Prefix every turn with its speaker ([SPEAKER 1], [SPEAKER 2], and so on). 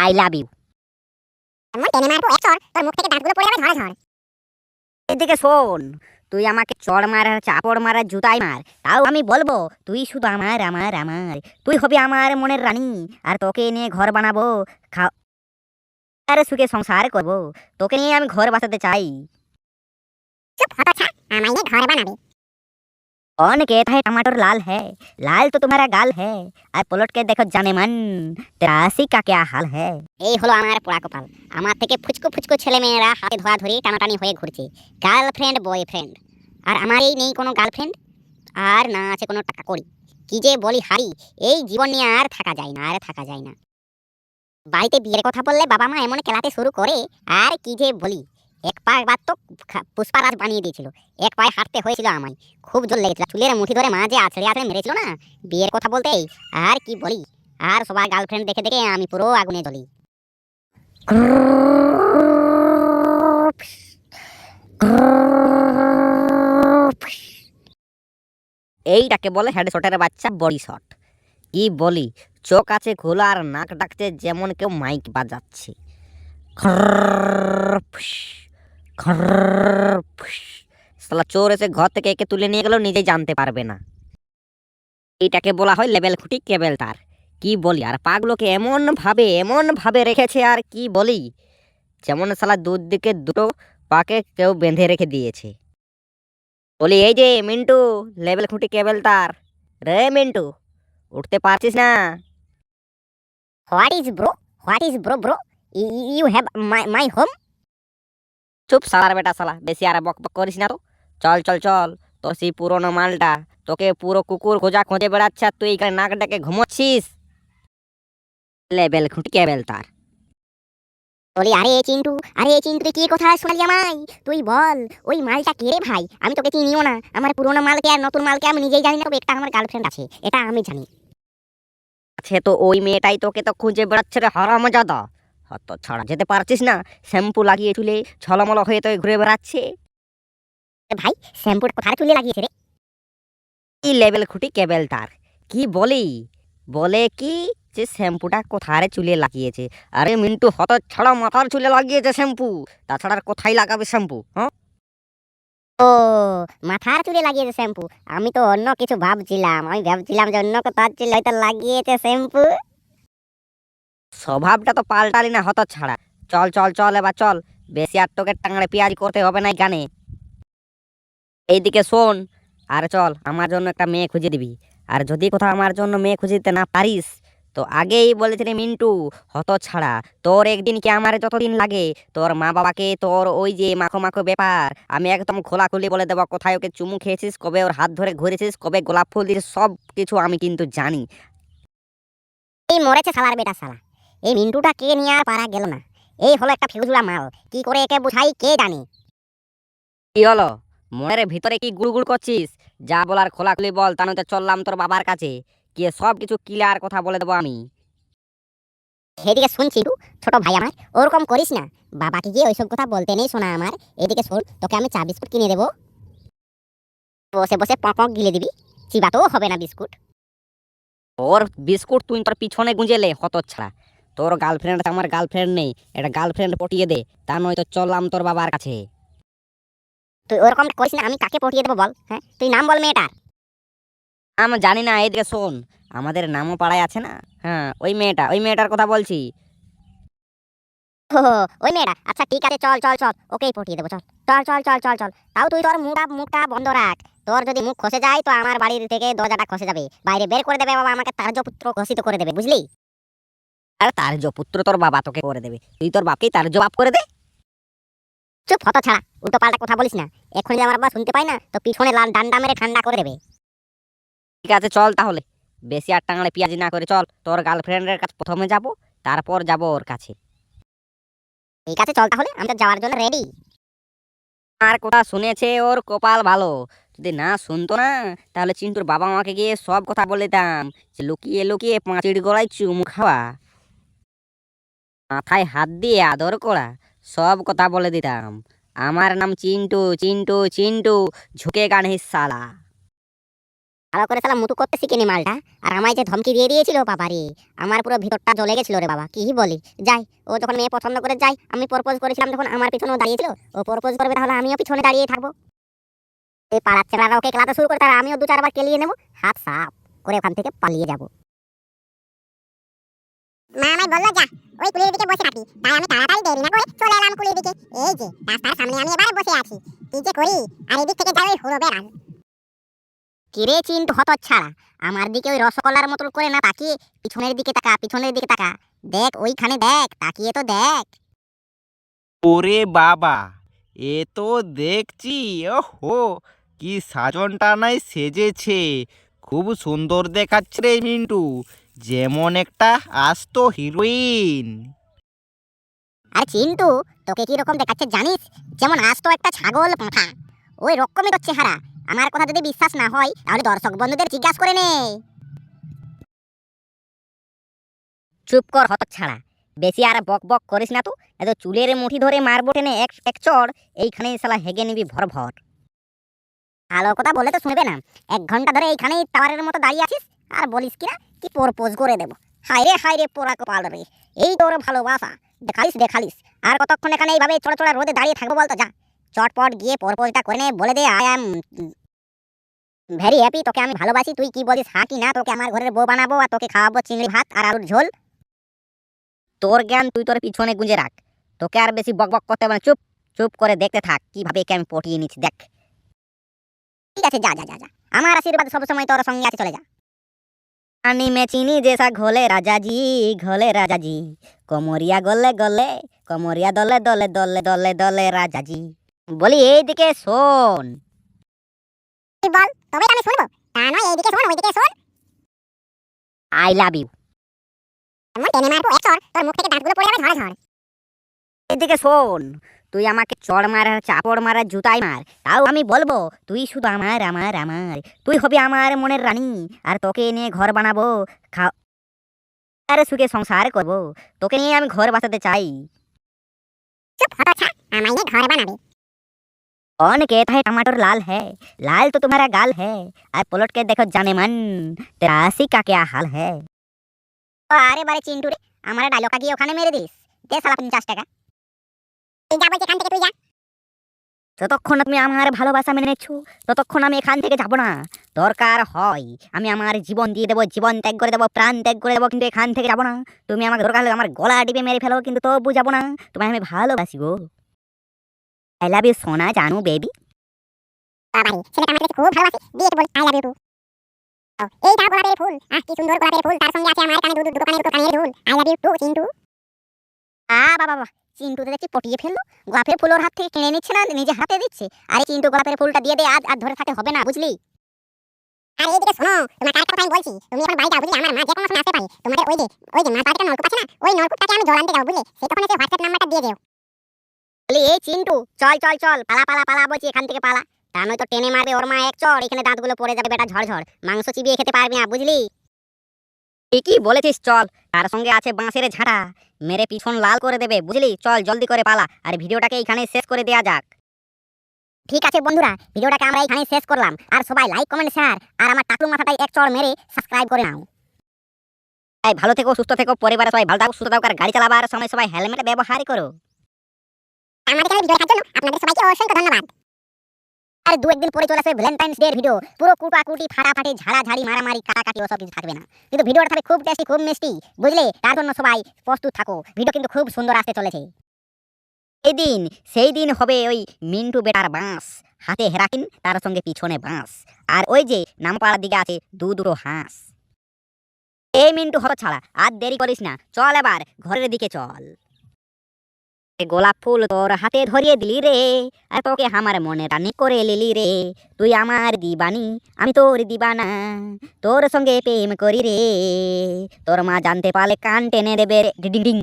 [SPEAKER 1] I love you.
[SPEAKER 2] এমন টেনে মারবো এক চড় তোর মুখ থেকে দাঁতগুলো পড়ে যাবে ধরে ধর।
[SPEAKER 1] এদিকে শোন, তুই আমাকে চড় মার চাপড় মার জুতাই মার, তাও আমি বলবো তুই শুধু আমার আমার আমার। তুই হবি আমার মনের রানী, আর তোকে নিয়ে ঘর বানাবো, আর সুখে সংসার করবো। তোকে নিয়ে আমি ঘর বাসাতে চাই।
[SPEAKER 2] চুপ হতচ্ছা, আমায় নিয়ে ঘর বানাবে।
[SPEAKER 1] कौन कहता है टमाटर लाल है, लाल तो तुम्हारा गाल है। আর পলট কে দেখো জানে মান, তেরা আশিক কা क्या हाल है।
[SPEAKER 2] এই হলো আমার পোড়া কপাল। আমার থেকে ফুচকু ফুচকু ছেলে মেয়েরা হাতে ধরাধরি টানাটানি হয়ে ঘুরছে, গার্লফ্রেন্ড বয়ফ্রেন্ড। আর আমারই নেই কোনো গার্লফ্রেন্ড, আর না আছে কোনো টাকা কড়ি। কি যে বলি হারি, এই জীবন নিয়ে আর থাকা যায় না, আর থাকা যায় না। বাড়িতে বিয়ের কথা বললে বাবা মা এমন কেলাতে শুরু করে, আর কি যে বলি। এক পা একবার তো পুষ্পারাজ বানিয়ে দিয়েছিল, এক পায়ে হাঁটতে হয়েছিল আমায়। খুব জোর লেগেছিল, চুলের মুঠি ধরে মা যে আছড়ে আছড়ে মেরেছিল না বিয়ের কথা বলতেই। আর কি বলি, আর সবার গার্লফ্রেন্ড দেখে দেখে আমি পুরো আগুনে জ্বলি।
[SPEAKER 1] এইটাকে বলে হেডশটের বাচ্চা বডি শট। কি বলি, চোখ আছে খোলা আর নাক ডাকছে যেমন কেউ মাইক বাজাচ্ছে। শালা চোর এসে ঘর থেকে একে তুলে নিয়ে গেল, নিজেই জানতে পারবে না। এইটাকে বলা হয় লেবেল খুঁটি কেবেল তার। কি বলি, আর পাগুলোকে এমন ভাবে রেখেছে, আর কি বলি, যেমন শালা দিকে দুটো পাকে কেউ বেঁধে রেখে দিয়েছে। বলি এই যে মিন্টু, লেবেল খুঁটি কেবেল তার। রে মিন্টু, উঠতে পারছিস না?
[SPEAKER 2] What is bro bro, you have my home.
[SPEAKER 1] চুপ শালার বেটা, শালা বেশি আর বক বক করিস না তো। চল চল চল, তোর সেই পুরোনো মালটা তোকে পুরো কুকুর খোঁজা খোঁজে বেড়াচ্ছে, আর তুই এখানে নাক ডেকে ঘুমোচ্ছিস। লেবেল খুঁটি কেবেল তার।
[SPEAKER 2] বলি আরে চিন্টু তুই কি কথা শোনালি আমায়? তুই বল ওই মালটা কে রে ভাই? আমি তোকে চিনিও না, আমার পুরোনো মালকে আর নতুন মালকে আমি নিজেই জানি না, তবে একটা আমার গার্লফ্রেন্ড আছে, এটা আমি জানি।
[SPEAKER 1] আছে তো ওই মেয়েটাই তোকে তো খুঁজে বেড়াচ্ছে রে হারামজাদা। হত ছাড়া, যেতে পারছিস না? শ্যাম্পু লাগিয়ে চুলে ছলমল হয়ে তো ঘুরে বেড়াচ্ছে।
[SPEAKER 2] ভাই শ্যাম্পুটা কোথায় চুলে লাগিয়েছে রে?
[SPEAKER 1] কি লেবেল খুঁটি কেবেল তার। কি বলি, বলে কি যে শ্যাম্পুটা কোথায় চুলে লাগিয়েছে। আরে মিন্টু হত ছাড়া, মাথার চুলে লাগিয়েছে শ্যাম্পু, তাছাড়া আর কোথায় লাগাবে শ্যাম্পু? হ্যাঁ,
[SPEAKER 2] ও মাথার চুলে লাগিয়েছে শ্যাম্পু। আমি তো অন্য কিছু ভাবছিলাম, আমি ভাবছিলাম যে অন্য কোথাও চুলে হয়তো লাগিয়েছে শ্যাম্পু।
[SPEAKER 1] স্বভাবটা তো পাল্টালি না হত ছাড়া। চল চল চল, এবার চল, বেশি আর তোকে টাঙড়ে পেঁয়াজ করতে হবে না গানে। এইদিকে শোন, আর চল আমার জন্য একটা মেয়ে খুঁজে দিবি। আর যদি কোথাও আমার জন্য মেয়ে খুঁজে দিতে না পারিস, তো আগেই বলেছি রে মিন্টু হত ছাড়া, তোর একদিন কি আমার যতদিন লাগে, তোর মা বাবাকে তোর ওই যে মাখো মাখো ব্যাপার আমি একদম খোলাখুলি বলে দেবো। কোথায় ওকে চুমু খেয়েছিস, কবে ওর হাত ধরে ঘুরেছিস, কবে গোলাপ ফুল দিয়েছিস, সব কিছু আমি কিন্তু জানি।
[SPEAKER 2] এই মরেছে শালার বেটা শালা। এই মিন্টুটা কে নিয়ে আর পারা গেল না। এই হলো একটা ফিউজুলা মাল, কি করে একে বুঝাই কে জানে।
[SPEAKER 1] কি হলো, মনের ভিতরে কি গুড়গুড় করছিস? যা বলার খোলাখুলি বল, তা নয়তো চললাম তোর বাবার কাছে, গিয়ে সব কিছু ক্লিয়ার কথা বলে দেবো আমি।
[SPEAKER 2] সেদিকে শুনছি ছোট ভাই আমার, ওরকম করিস না। বাবাকে গিয়ে ওইসব কথা বলতে নেই শোনা আমার। এদিকে শোন, তোকে আমি চা বিস্কুট কিনে দেবো, বসে বসে পক গিলে দিবি, চিবাতেও হবে না বিস্কুট।
[SPEAKER 1] ওর বিস্কুট তুই তোর পিছনে গুঁজেলে হত ছাড়া। তোর গার্লফ্রেন্ড আমার গার্লফ্রেন্ড নেই, এটা গার্লফ্রেন্ড পটিয়ে দে, তা নয়তো চললাম তোর বাবার কাছে।
[SPEAKER 2] তুই ওরকম করিস না, আমি কাকে পটিয়ে দেবো বল? হ্যাঁ তুই নাম বল মেয়েটার।
[SPEAKER 1] আমি জানি না, এইদিকে শোন, আমাদের নামও পাড়ায় আছে না। হ্যাঁ, ওই মেয়েটার কথা বলছি।
[SPEAKER 2] ও ওই মেয়েটা, আচ্ছা ঠিক আছে, চল চল চল, ওকেই পটিয়ে দেবো, চল চল চল চল চল চল। তাও তুই তোর মুখটা বন্ধ রাখ। তোর যদি মুখ খসে যায় তো আমার বাড়ির থেকে দরজাটা খসে যাবে, বাইরে বের করে দেবে বাবা, আমাকে তার্য পুত্র ঘোষিত করে দেবে, বুঝলি?
[SPEAKER 1] আর তার পুত্র তোর বাবা তোকে করে দেবে, তুই তোর বাপকেই তার জবাব করে দে।
[SPEAKER 2] চুপ হতো ছাড়া, উল্টো পাল্টা কথা বলিস না। এখন যদি আমার বাবা শুনতে পাই না, তো পিছনে লাল ডান্ডা মেরে ঠান্ডা করে দেবে।
[SPEAKER 1] ঠিক আছে চল তাহলে, বেশি আর টাঙালে পেঁয়াজি না করে চল। তোর গার্লফ্রেন্ডের কাছে প্রথমে যাব, তারপর যাব ওর কাছে।
[SPEAKER 2] ঠিক আছে চল তাহলে, আমি তো যাওয়ার জন্য রেডি।
[SPEAKER 1] আর কথা শুনেছে ওর কপাল ভালো। যদি না শুনতো না, তাহলে চিন্টুর বাবা মাকে গিয়ে সব কথা বলে দিতাম, যে লুকিয়ে লুকিয়ে পাঁচির গলায় চুমু খাওয়া, মাথায় হাত দিয়ে আদর করা, সব কথা বলে দিতাম। আমার নাম চিন্টু, চিন্টু চিন্টু, ঝুঁকে গান হিসালা।
[SPEAKER 2] ভালো করে শালা মুতু করতে শিখেনি মালটা। আর আমায় যে ধমকি দিয়ে দিয়েছিল বাবারে, আমার পুরো ভিতরটা জ্বলে গেছিল রে বাবা। কি বলি, যাই, ও যখন মেয়ে পছন্দ করে যাই, আমি প্রপোজ করেছিলাম যখন আমার পিছনেও দাঁড়িয়েছিল, ও প্রপোজ করবে তাহলে আমিও পিছনে দাঁড়িয়ে থাকবো। এই পাড়ার ছেলেরা ওকে ক্লাতে শুরু করে তার আমিও 2-4 বার কেলিয়ে নেবো, হাত সাফ করে ওখান থেকে পালিয়ে যাবো। মা আমায় বললো যা ওই কুলির দিকে বসে থাকি, তাই আমি তাড়াতাড়ি দেরি না করে চলে এলাম কুলির দিকে। এই যে রাস্তার সামনে আমি এবারে বসে আছি, কি যে করি, আর এদিক থেকে যাই ওই হলো বেড়াল। কিরে চিন্টু হতচ্ছাড়া, আমার দিকে ওই রসগোল্লার মতন করে না তাকিয়ে পিছনের দিকে তাকা, পিছনের দিকে তাকা, দেখ ওইখানে দেখ, তাকিয়ে তো দেখ।
[SPEAKER 3] ওরে বাবা, এ তো দেখছি, ওহো, কি সাজনটা নাই সেজেছে, খুব সুন্দর দেখাচ্ছে রে মিন্টু, যেমন একটা আস্ত হিরোইন।
[SPEAKER 2] আর চিন্টু, তোকে কি রকম দেখাচ্ছে জানিস? যেমন আজ তো একটা ছাগল পাঁঠা, ওই রকমই তোর চেহারা। আমার কথা যদি বিশ্বাস না হয় তাহলে দর্শক বন্ধুদের জিজ্ঞাসা করে নে।
[SPEAKER 1] চুপ কর হতচ্ছাড়া, বেশি আর বক বক করিস না তো। এত চুলের মুঠি ধরে মারবো টেনে এক এক চড়, এইখানেই শালা হেগে নিবি ভর ভর।
[SPEAKER 2] ভালো কথা বলে তো শুনবে না, 1 ঘন্টা ধরে এইখানেই টাওয়ারের মতো দাঁড়িয়ে আছিস আর বলিস কিনা কি প্রপোজ করে দেবো। হায় রে পোড়া কপাল রে, এই তোর ভালোবাসা, দেখালিস দেখালিস। আর কতক্ষণ এখানে এইভাবে চড়া চড়া রোদে দাঁড়িয়ে থাকবো বলতো? যা চটপট গিয়ে প্রপোজটা করে নে, বলে দে আই অ্যাম ভেরি হ্যাপি, তোকে আমি ভালোবাসি। তুই কি বলিস হ্যাঁ কি না? তোকে আমার ঘরের বউ বানাবো আর তোকে খাওয়াবো চিংড়ি ভাত আর আলুর ঝোল।
[SPEAKER 1] তোর জ্ঞান তুই তোর পিছনে গুঁজে রাখ, তোকে আর বেশি বক বক করতে হবে না। চুপ চুপ করে দেখতে থাক কিভাবে একে আমি পটিয়ে নিচ্ছি, দেখ।
[SPEAKER 2] ঠিক আছে, যা যা যা যা, আমার আশীর্বাদ সবসময় তোর সঙ্গে আছে, চলে যা।
[SPEAKER 1] पानी में चीनी जैसा घोले राजा जी, कोमरिया गले गले, कोमरिया दले दले दले दले दले राजा जी। বলি এইদিকে শোন।
[SPEAKER 2] তুই বল, তবেই তো আমি শুনবো। তা নয় এইদিকে শোন ওইদিকে শোন।
[SPEAKER 1] I love you.
[SPEAKER 2] এমন টেনে মারবো এক চড়, তোর মুখ থেকে দাঁতগুলো পড়ে যাবে ঝড় ঝড়।
[SPEAKER 1] এদিকে শোন, তুই আমাকে চড় মার চাপড় মার জুতাই মার, তাও আমি বলবো তুই শুধু আমার আমার আমার। তুই হবি আমার মনের রানী, আর তোকে নিয়ে ঘর বানাবো, আর সুখে সংসার করবো। তোকে নিয়ে আমি ঘর বাসাতে চাই।
[SPEAKER 2] চুপ হতচ্ছা, আমায় নিয়ে ঘর বানাবে।
[SPEAKER 1] कौन कहता है टमाटर लाल है, लाल तो तुम्हारा गाल है। আর পলট के देखो जाने मन, तेरा आशिक का क्या हाल है।
[SPEAKER 2] ও আরে বারে চিন্টু রে, আমার ডায়লগটা গিয়ে ওখানে মেরে দিস। দে শালা 50 টাকা। তুই যা বলছি এখান থেকে, তুই যা।
[SPEAKER 1] যতক্ষণ তুমি আমার ভালোবাসা মেনে নিচ্ছ ততক্ষণ আমি এখান থেকে যাব না। দরকার হয় আমি আমার জীবন দিয়ে দেবো, জীবন ত্যাগ করে দেবো, প্রাণ ত্যাগ করে দেবো, কিন্তু এখান থেকে যাব না। তুমি আমাকে দরকার হলে আমার গলা টিপে মেরে ফেলো, কিন্তু তবু যাবো না। তোমায় আমি ভালোবাসি গো। আই লাভ ইউ সোনা জানু বেবি।
[SPEAKER 2] বাবারে, ছেলেটা আমাকে দেখে খুব ভালোবাসে, দিয়ে বল আই লাভ ইউ টু। এই দাও গোলাপের ফুল, আহ কি সুন্দর গোলাপের ফুল, তার সঙ্গে আছে আমার কানে দুটো কানের দুল। I love you too Chintu. বাবা বাবা, চিন্টু তো দেখছি পটিয়ে ফেললো। গোলাপের ফুল ওর হাত থেকে কিনে নিচ্ছে না, নিজে হাতে দিচ্ছে। আরে চিন্টু, গোলাপের ফুলটা দিয়ে দে, আজ আর ধরে থাকতে হবে না, বুঝলি? আরে এইদিকে শোনো, তোমার কারেক্ট কথা আমি বলছি। তুমি এখন বাড়ি যাও, বুঝলি? আমার মা যে কোনো সময় আসতে পারে। তোমাদের ওই যে মাছ বাড়িতে নলকূপ আছে না, ওই নলকূপটাকে আমি জল আনতে যাবো, বুঝলে? সেই তখন এসে হোয়াটসঅ্যাপ নাম্বারটা দিয়ে দিও। বলি এই চিন্টু, চল চল চল, পালা পালা পালা বলছি, এখান থেকে পালা। তা নয়তো টেনে মারবে ওর মা এক চড়, এখানে দাঁতগুলো পড়ে যাবে বেটা ঝড় ঝড়, মাংস চিবিয়ে খেতে পারবি না, বুঝলি?
[SPEAKER 1] ঠিকই বলেছিস, চল। তার সঙ্গে আছে বাঁশের ঝাঁটা, মেরে পিছন লাল করে দেবে, বুঝলি? চল জলদি করে পালা, আর ভিডিওটাকে এখানে শেষ করে দেয়া যাক।
[SPEAKER 2] ঠিক আছে বন্ধুরা, ভিডিওটাকে আমরা এখানেই শেষ করলাম। আর সবাই লাইক কমেন্ট শেয়ার আর আমার টাকলু মাথাটাই এক চড় মেরে সাবস্ক্রাইব করে নাও।
[SPEAKER 1] তাই ভালো থেকো, সুস্থ থেকো, পরিবারে সবাই ভালো থাকো, সুস্থ থাকো, আর গাড়ি চালাবার সময় সবাই হেলমেট ব্যবহার করো।
[SPEAKER 2] আমাদের চ্যানেলে ভিডিও দেখার জন্য আপনাদের সবাইকে অসংখ্য ধন্যবাদ। আর 2-1 দিন পরে চলে আসবে ভ্যালেন্টাইন্স ডে এর ভিডিও, পুরো কুটাকুটি ফাটাফাটি ঝাড়াঝাড়ি মারামারি কাটাকাটি ওসব কিছু থাকবে না, কিন্তু ভিডিওটা থাকবে খুব টেস্টি, খুব মিষ্টি, বুঝলে? তার জন্য সবাই প্রস্তুত থাকো, ভিডিও কিন্তু খুব সুন্দর আসতে চলেছে।
[SPEAKER 1] এদিন সেই দিন হবে ওই মিন্টু বেটার বাঁশ, হাতে হেরাকিন, তার সঙ্গে পিছনে বাঁশ, আর ওই যে নামপাড়ার দিকে আছে দুটো হাঁস। এই মিন্টু হতচ্ছাড়া, আর দেরি করিস না, চল এবার ঘরের দিকে চল। গোলাপ ফুল তোর হাতে ধরিয়ে দিলি রে, আর তোকে আমার মনে রানি করে লিলি রে। তুই আমার দিবানি, আমি তোর দিবানা, তোর সঙ্গে প্রেম করি রে। তোর মা জানতে পারলে কান টেনে দেবে রে, ডিং ডিং।